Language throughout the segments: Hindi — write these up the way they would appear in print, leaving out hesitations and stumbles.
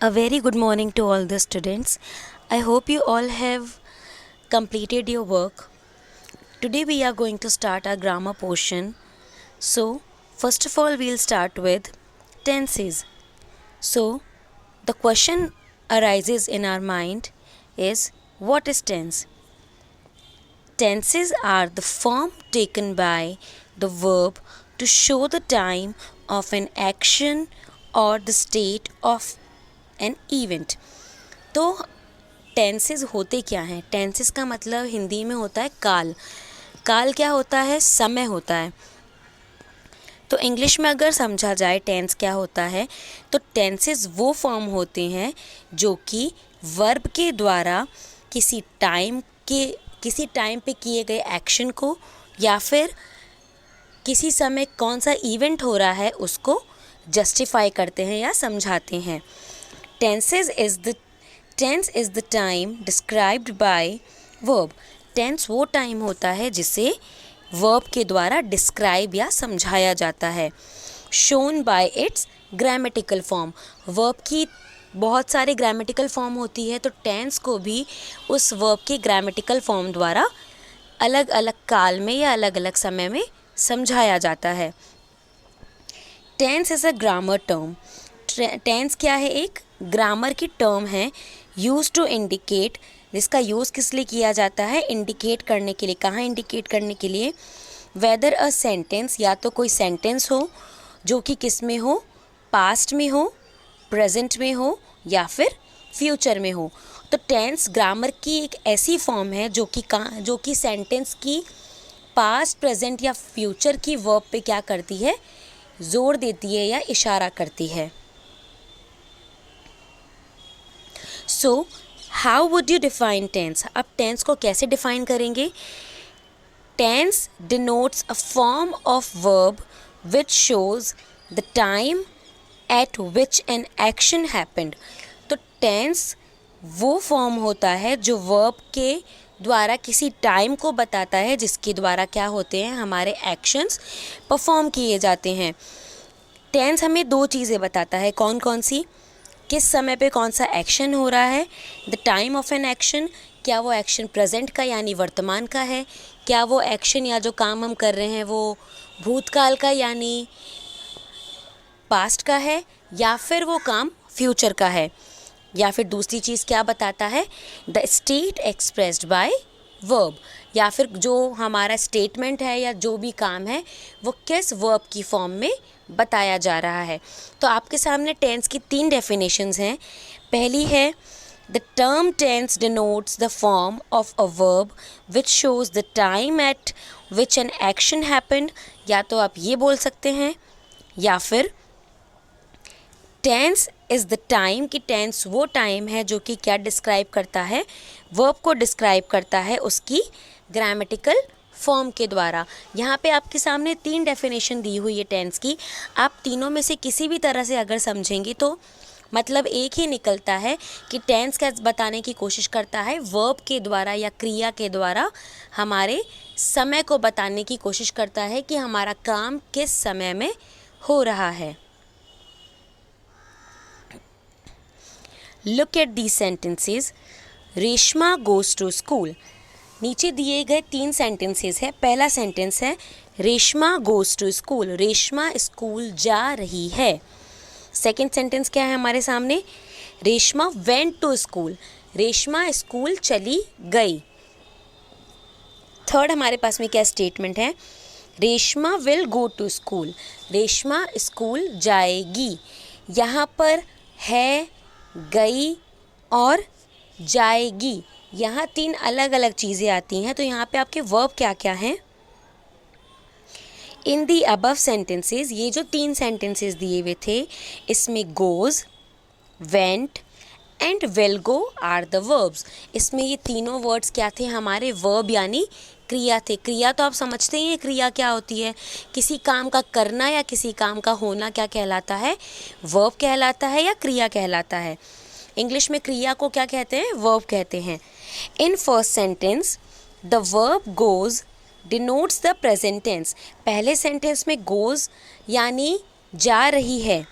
A very good morning to all the students. I hope you all have completed your work. Today we are going to start our grammar portion. So, first of all, we'll start with tenses. So, the question arises in our mind is, what is tense? Tenses are the form taken by the verb to show the time of an action or the state of an event. तो टेंसेस होते क्या हैं? टेंसेस का मतलब हिंदी में होता है काल. काल क्या होता है? समय होता है. तो इंग्लिश में अगर समझा जाए टेंस क्या होता है, तो टेंसेस वो फॉर्म होते हैं जो कि वर्ब के द्वारा किसी टाइम पे किए गए एक्शन को या फिर किसी समय कौन सा इवेंट हो रहा है उसको जस्टिफाई करते हैं या समझाते हैं. Tense is the time described by verb. Tense वो टाइम होता है जिसे verb के द्वारा डिस्क्राइब या समझाया जाता है. Shown by its grammatical form. Verb की बहुत सारे grammatical form होती है, तो tense को भी उस verb के grammatical form द्वारा अलग अलग काल में या अलग अलग समय में समझाया जाता है. Tense is a grammar term. Tense क्या है? एक ग्रामर की टर्म है. यूज टू इंडिकेट, जिसका यूज़ किस लिए किया जाता है? इंडिकेट करने के लिए. कहाँ इंडिकेट करने के लिए? वेदर अ सेंटेंस, या तो कोई सेंटेंस हो जो कि किस में हो? पास्ट में हो, प्रेजेंट में हो या फिर फ्यूचर में हो. तो टेंस ग्रामर की एक ऐसी फॉर्म है जो कि सेंटेंस की पास्ट, प्रेजेंट या फ्यूचर की वर्ब पे क्या करती है? जोर देती है या इशारा करती है. So how would you define tense? अब टेंस को कैसे डिफाइन करेंगे? Tense denotes a form of verb which shows the time at which an action happened. तो टेंस वो फॉर्म होता है जो वर्ब के द्वारा किसी टाइम को बताता है जिसके द्वारा क्या होते हैं? हमारे एक्शंस परफॉर्म किए जाते हैं. टेंस हमें दो चीज़ें बताता है. कौन कौन सी? किस समय पे कौन सा एक्शन हो रहा है, the time of an action, क्या वो एक्शन प्रेजेंट का यानी वर्तमान का है, क्या वो एक्शन या जो काम हम कर रहे हैं वो भूतकाल का यानी पास्ट का है, या फिर वो काम फ्यूचर का है. या फिर दूसरी चीज़ क्या बताता है? The state expressed by verb, या फिर जो हमारा स्टेटमेंट है या जो भी काम है वो किस वर्ब की फॉर्म में बताया जा रहा है. तो आपके सामने टेंस की 3 डेफिनेशंस हैं. पहली है, the term tense denotes the form of a verb which shows the time at which an action happened. या तो आप ये बोल सकते हैं, या फिर टेंस इज़ द टाइम, कि टेंस वो टाइम है जो कि क्या डिस्क्राइब करता है? वर्ब को डिस्क्राइब करता है उसकी ग्रामेटिकल फॉर्म के द्वारा. यहाँ पे आपके सामने 3 डेफिनेशन दी हुई है टेंस की. आप तीनों में से किसी भी तरह से अगर समझेंगे तो मतलब एक ही निकलता है कि टेंस क्या बताने की कोशिश करता है? वर्ब के द्वारा या क्रिया के द्वारा हमारे समय को बताने की कोशिश करता है कि हमारा काम किस समय में हो रहा है. Look at the sentences. Reshma goes to school. नीचे दिए गए 3 सेंटेंसेस है. पहला सेंटेंस है, Reshma goes to school, Reshma school जा रही है. सेकंड सेंटेंस क्या है हमारे सामने? Reshma went to school, Reshma school चली गई. थर्ड हमारे पास में क्या स्टेटमेंट है? Reshma will go to school, Reshma school जाएगी. यहाँ पर है, गई और जाएगी, यहाँ 3 अलग अलग चीज़ें आती हैं. तो यहाँ पे आपके वर्ब क्या क्या हैं? इन दी अबव सेंटेंसेस, ये जो 3 सेंटेंसेस दिए हुए थे इसमें goes, went and will go are the verbs. इसमें ये तीनों वर्ड्स क्या थे? हमारे वर्ब यानी क्रिया थे. क्रिया तो आप समझते ही हैं क्रिया क्या होती है. किसी काम का करना या किसी काम का होना क्या कहलाता है? वर्ब कहलाता है या क्रिया कहलाता है. इंग्लिश में क्रिया को क्या कहते हैं? वर्ब कहते हैं. In first sentence the verb goes denotes the present tense. पहले सेंटेंस में गोज़ यानी जा रही है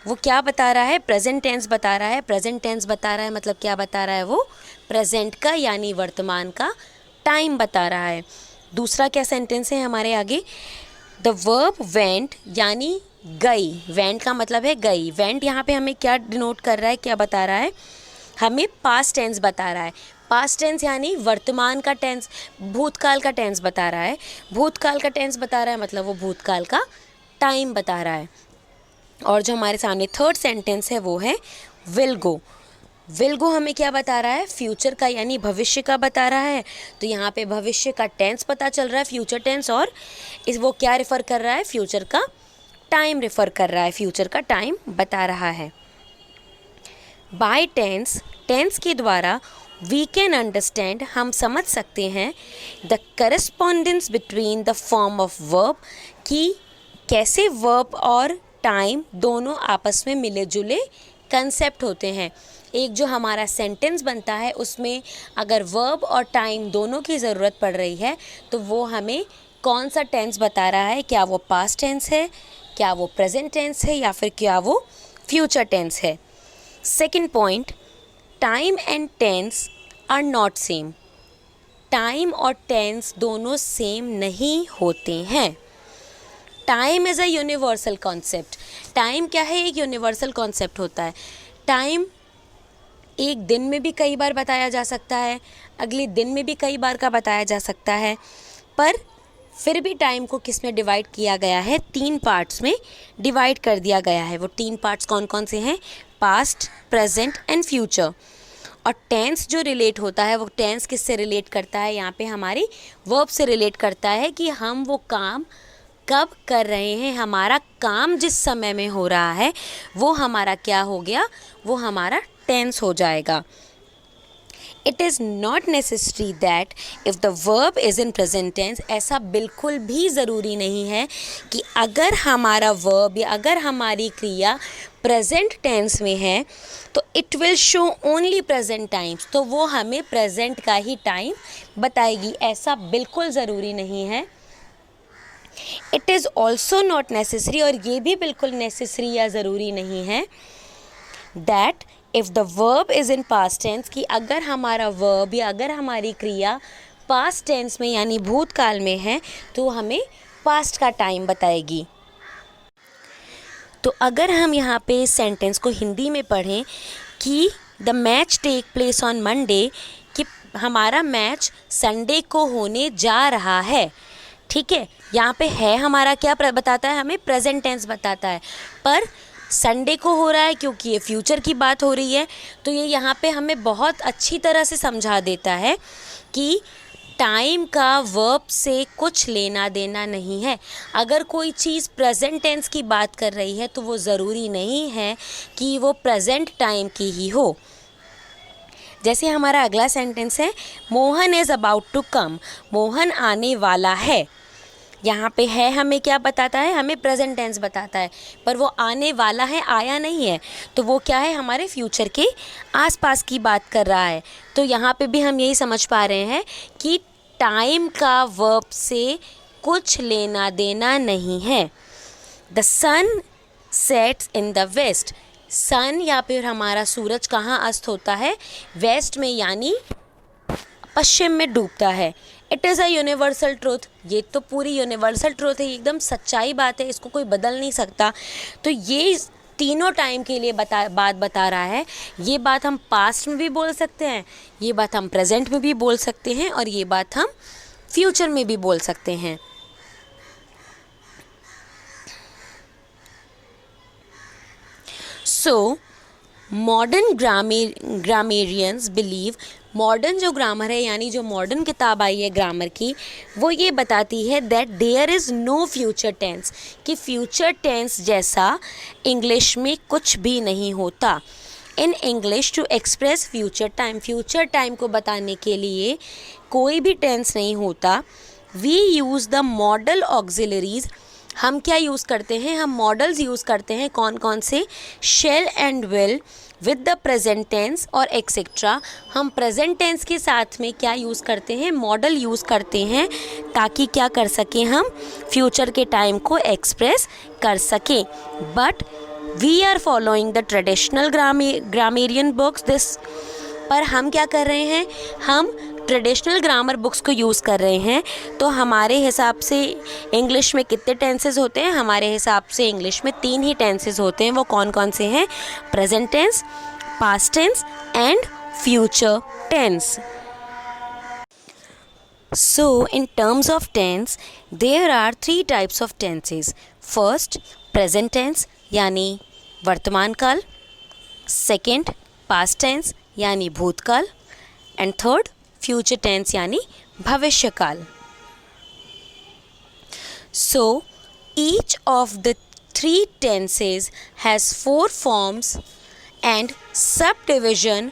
वो क्या बता रहा है, प्रेजेंट टेंस बता रहा है। प्रेजेंट टेंस बता रहा है मतलब क्या बता रहा है, वो प्रेजेंट का यानी वर्तमान का टाइम बता रहा है। दूसरा क्या सेंटेंस है हमारे आगे, द वर्ब वेंट यानी गई, वेंट का मतलब है गई। वेंट यहाँ पे हमें क्या डिनोट कर रहा है, क्या बता रहा है, हमें पास्ट टेंस बता रहा है। पास्ट टेंस यानी वर्तमान का टेंस, भूतकाल का टेंस बता रहा है। भूतकाल का टेंस बता रहा है मतलब वो भूतकाल का टाइम बता रहा है। और जो हमारे सामने थर्ड सेंटेंस है वो है विल गो। विल गो हमें क्या बता रहा है, फ्यूचर का यानी भविष्य का बता रहा है। तो यहाँ पे भविष्य का टेंस पता चल रहा है, फ्यूचर टेंस, और वो क्या रेफ़र कर रहा है, फ्यूचर का टाइम रेफ़र कर रहा है, फ्यूचर का टाइम बता रहा है। बाय टेंस, टेंस के द्वारा वी कैन अंडरस्टैंड, हम समझ सकते हैं, the correspondence between the form of verb, कि कैसे वर्ब और टाइम दोनों आपस में मिले जुले कंसेप्ट होते हैं। एक जो हमारा सेंटेंस बनता है उसमें अगर वर्ब और टाइम दोनों की ज़रूरत पड़ रही है तो वो हमें कौन सा टेंस बता रहा है, क्या वो पास्ट टेंस है, क्या वो प्रेजेंट टेंस है, या फिर क्या वो फ्यूचर टेंस है। Second point, time and tense are not same. Time और टेंस दोनों सेम नहीं होते हैं। Time is a universal concept. Time क्या है, एक यूनिवर्सल कॉन्सेप्ट होता है। टाइम एक दिन में भी कई बार बताया जा सकता है, अगले दिन में भी कई बार का बताया जा सकता है, पर फिर भी टाइम को किस में डिवाइड किया गया है, 3 पार्ट्स में डिवाइड कर दिया गया है। वो 3 पार्ट्स कौन कौन से हैं, पास्ट, प्रेजेंट एंड फ्यूचर। और टेंस जो रिलेट होता है, वो टेंस किससे रिलेट करता है, यहाँ पे हमारी वर्ब से रिलेट करता है कि हम वो काम कब कर रहे हैं, हमारा काम जिस समय में हो रहा है वो हमारा क्या हो गया, वो हमारा टेंस हो जाएगा। It is not necessary that if the verb is in present tense, ऐसा बिल्कुल भी ज़रूरी नहीं है कि अगर हमारा वर्ब या अगर हमारी क्रिया प्रेजेंट टेंस में है तो it will show only present times, तो वो हमें प्रेजेंट का ही टाइम बताएगी, ऐसा बिल्कुल ज़रूरी नहीं है। It is also not necessary, और ये भी बिल्कुल नेसेसरी या ज़रूरी नहीं है, that if the verb is in past tense, कि अगर हमारा वर्ब या अगर हमारी क्रिया पास्ट टेंस में यानी भूतकाल में है तो हमें पास्ट का टाइम बताएगी। तो अगर हम यहाँ पे सेंटेंस को हिंदी में पढ़ें कि the match take place on Monday, कि हमारा मैच संडे को होने जा रहा है, ठीक है। यहाँ पे है हमारा क्या बताता है, हमें प्रेजेंट टेंस बताता है, पर संडे को हो रहा है क्योंकि ये फ्यूचर की बात हो रही है। तो ये यहाँ पे हमें बहुत अच्छी तरह से समझा देता है कि टाइम का वर्ब से कुछ लेना देना नहीं है। अगर कोई चीज़ प्रेजेंट टेंस की बात कर रही है तो वो ज़रूरी नहीं है कि वो प्रेजेंट टाइम की ही हो। जैसे हमारा अगला सेंटेंस है, Mohan is about to come, Mohan आने वाला है। यहाँ पे है हमें क्या बताता है, हमें प्रेजेंट टेंस बताता है, पर वो आने वाला है, आया नहीं है, तो वो क्या है, हमारे फ्यूचर के आसपास की बात कर रहा है। तो यहाँ पे भी हम यही समझ पा रहे हैं कि टाइम का वर्ब से कुछ लेना देना नहीं है। The sun sets in the west, sun या फिर हमारा सूरज कहाँ अस्त होता है, वेस्ट में यानी पश्चिम में डूबता है। It is a universal truth, ये तो पूरी यूनिवर्सल ट्रूथ है, एकदम सच्चाई बात है, इसको कोई बदल नहीं सकता। तो ये तीनों टाइम के लिए बात बता रहा है। ये बात हम पास्ट में भी बोल सकते हैं, ये बात हम प्रेजेंट में भी बोल सकते हैं, और ये बात हम फ्यूचर में भी बोल सकते हैं। So modern grammarians believe, modern जो ग्रामर है यानी जो मॉडर्न किताब आई है ग्रामर की, वो ये बताती है that there is no future tense, कि फ्यूचर टेंस जैसा इंग्लिश में कुछ भी नहीं होता। In English to express future time, future time को बताने के लिए कोई भी टेंस नहीं होता। We use the modal auxiliaries, हम क्या यूज़ करते हैं, हम मॉडल्स यूज़ करते हैं, कौन कौन से, shall and will with the present tense और एक्सेट्रा। हम प्रेजेंट टेंस के साथ में क्या यूज़ करते हैं, मॉडल यूज़ करते हैं, ताकि क्या कर सकें, हम फ्यूचर के टाइम को एक्सप्रेस कर सकें। But we are following the traditional grammarian books this, पर हम क्या कर रहे हैं, हम ट्रेडिशनल ग्रामर बुक्स को यूज़ कर रहे हैं। तो हमारे हिसाब से इंग्लिश में कितने टेंसेस होते हैं, हमारे हिसाब से इंग्लिश में 3 ही टेंसेस होते हैं। वो कौन कौन से हैं? Present tense, past tense and future tense. So, in terms of tense, there are 3 types of tenses. First, present tense यानी वर्तमान काल. Second, past tense यानी भूतकाल. And third, future tense यानी भविष्य काल. So, each of the 3 tenses has 4 forms and subdivision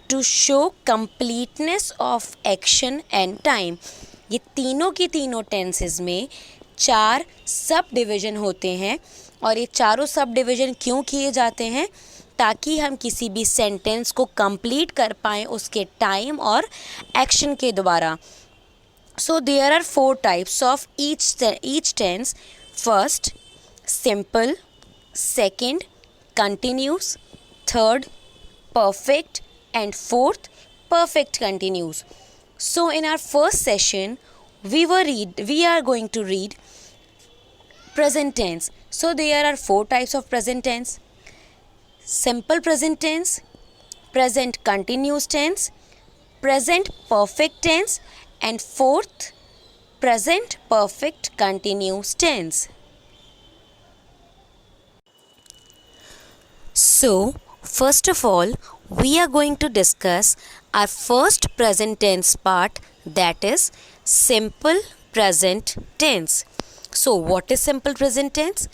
to show completeness of action and time. ये तीनों की तीनों टेंसेस में 4 सब डिवीज़न होते हैं, और ये चारों सब डिवीज़न क्यों किए जाते हैं? ताकि हम किसी भी सेंटेंस को कंप्लीट कर पाएँ उसके टाइम और एक्शन के द्वारा. So there are 4 types of each tense. First, simple. Second, continuous. Third, perfect. And fourth, perfect continuous. So in our first session, we are going to read present tense. So there are 4 types of present tense: simple present tense, present continuous tense, present perfect tense, and fourth, present perfect continuous tense. So first of all, we are going to discuss our first present tense part, that is simple present tense. So what is simple present tense?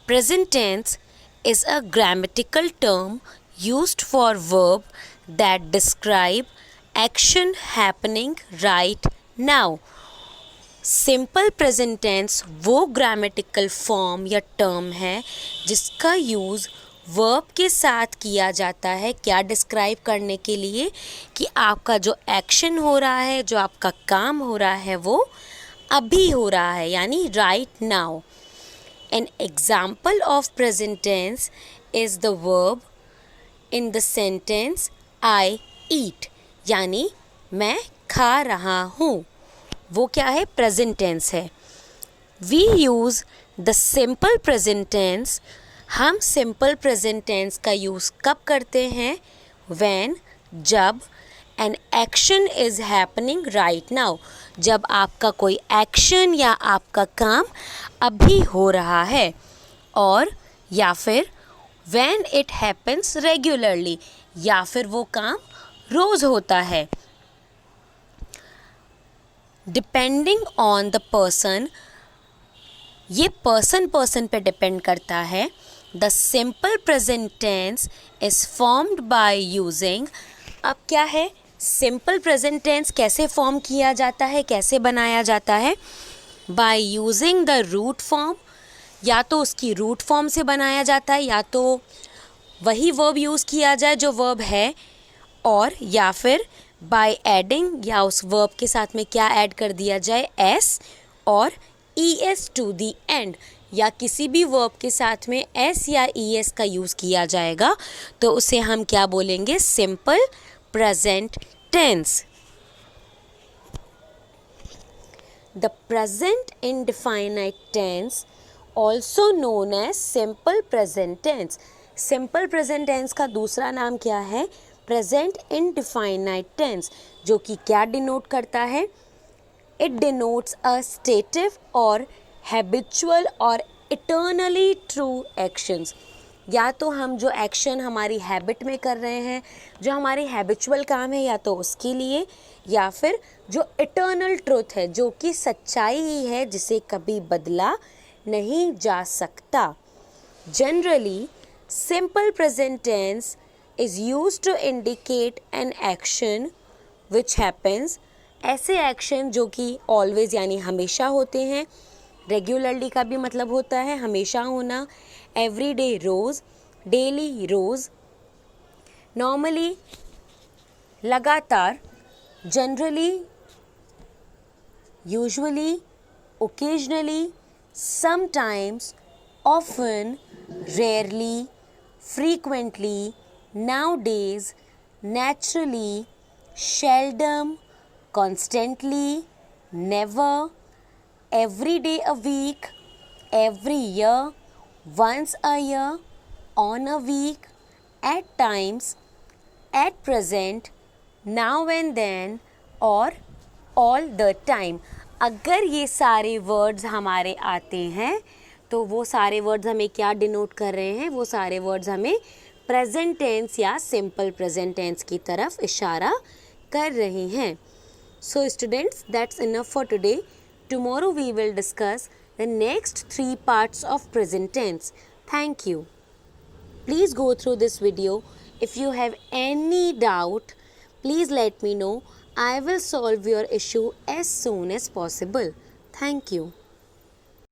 Present tense is a grammatical term used for verb that describe action happening right now. Simple present tense वो ग्रामेटिकल फॉर्म या टर्म है जिसका यूज़ वर्ब के साथ किया जाता है, क्या डिस्क्राइब करने के लिए कि आपका जो एक्शन हो रहा है, जो आपका काम हो रहा है वो अभी हो रहा है, यानी right now. An example of present tense is the verb in the sentence I eat, यानी मैं खा रहा हूँ. वो क्या है? प्रेजेंट टेंस है. We use the simple present tense. हम सिंपल प्रेजेंट टेंस का यूज़ कब करते हैं? व्हेन, जब an action is happening right now, जब आपका कोई एक्शन या आपका काम अभी हो रहा है, और या फिर व्हेन इट हैपन्स रेगुलरली, या फिर वो काम रोज़ होता है. डिपेंडिंग ऑन द पर्सन, ये पर्सन पे डिपेंड करता है. The simple present tense is formed by using. अब क्या है? सिंपल प्रेजेंट टेंस कैसे फॉर्म किया जाता है, कैसे बनाया जाता है? By using the root form. या तो उसकी रूट फॉर्म से बनाया जाता है, या तो वही वर्ब यूज़ किया जाए जो वर्ब है, और या फिर बाय एडिंग, या उस वर्ब के साथ में क्या ऐड कर दिया जाए? एस और ES टू दी एंड, या किसी भी वर्ब के साथ में S या ES का यूज़ किया जाएगा, तो उसे हम क्या बोलेंगे? Simple present tense. The present indefinite tense also known as simple present tense. सिंपल प्रेजेंट टेंस का दूसरा नाम क्या है? प्रेजेंट इंडेफिनाइट टेंस, जो कि क्या डिनोट करता है? इट डिनोट्स अ स्टेटिव और हैबिचुअल और इटर्नली ट्रू एक्शंस. या तो हम जो एक्शन हमारी हैबिट में कर रहे हैं, जो हमारी हैबिचुअल काम है, या तो उसके लिए, या फिर जो इटर्नल ट्रूथ है, जो कि सच्चाई ही है, जिसे कभी बदला नहीं जा सकता. Generally simple present tense is used to indicate an action which happens. ऐसे एक्शन जो कि always यानी हमेशा होते हैं. रेगुलरली का भी मतलब होता है हमेशा होना. एवरीडे रोज़, डेली रोज़, नॉर्मली लगातार, generally, usually, occasionally, sometimes, often, rarely, frequently, nowadays, naturally, seldom, constantly, never, every day a week, every year, once a year, on a week, at times, at present, now and then और all the time. अगर ये सारे वर्ड्स हमारे आते हैं तो वो सारे वर्ड्स हमें क्या डिनोट कर रहे हैं? वो सारे वर्ड्स हमें प्रेजेंट टेंस या सिंपल प्रेजेंट टेंस की तरफ इशारा कर रहे हैं. So students, that's enough for today. Tomorrow we will discuss the next 3 parts of present tense. Thank you. Please go through this video. If you have any doubt, please let me know. I will solve your issue as soon as possible. Thank you.